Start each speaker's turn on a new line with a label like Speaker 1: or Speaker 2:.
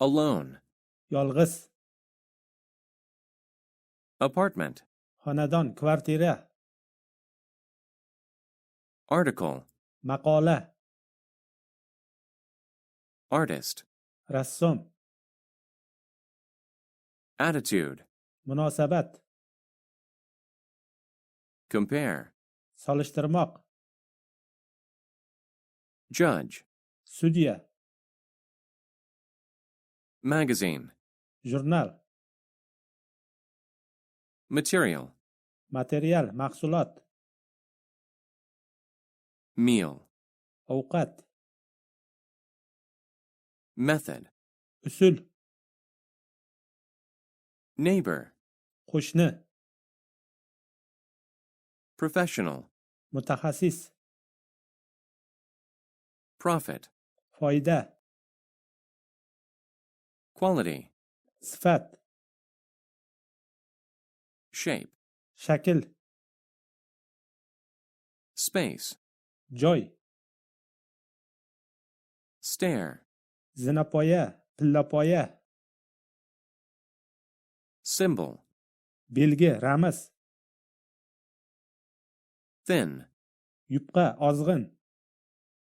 Speaker 1: alone,
Speaker 2: yolg'iz,
Speaker 1: apartment,
Speaker 2: xonadon, kvartira,
Speaker 1: article,
Speaker 2: maqola,
Speaker 1: artist,
Speaker 2: rassom,
Speaker 1: attitude,
Speaker 2: munosabat,
Speaker 1: compare,
Speaker 2: solishtirmoq,
Speaker 1: judge,
Speaker 2: sudya,
Speaker 1: magazine,
Speaker 2: jurnal,
Speaker 1: material,
Speaker 2: material, mahsulot,
Speaker 1: meal,
Speaker 2: ovqat,
Speaker 1: method,
Speaker 2: usul,
Speaker 1: neighbor,
Speaker 2: qo'shni,
Speaker 1: professional,
Speaker 2: mutaxassis,
Speaker 1: profit,
Speaker 2: foyda,
Speaker 1: quality,
Speaker 2: sifat,
Speaker 1: shape,
Speaker 2: shakl,
Speaker 1: space,
Speaker 2: joy,
Speaker 1: stair,
Speaker 2: zinapoya, pillapoya,
Speaker 1: symbol,
Speaker 2: belgi, ramz,
Speaker 1: thin,
Speaker 2: yupqa, ozg'in,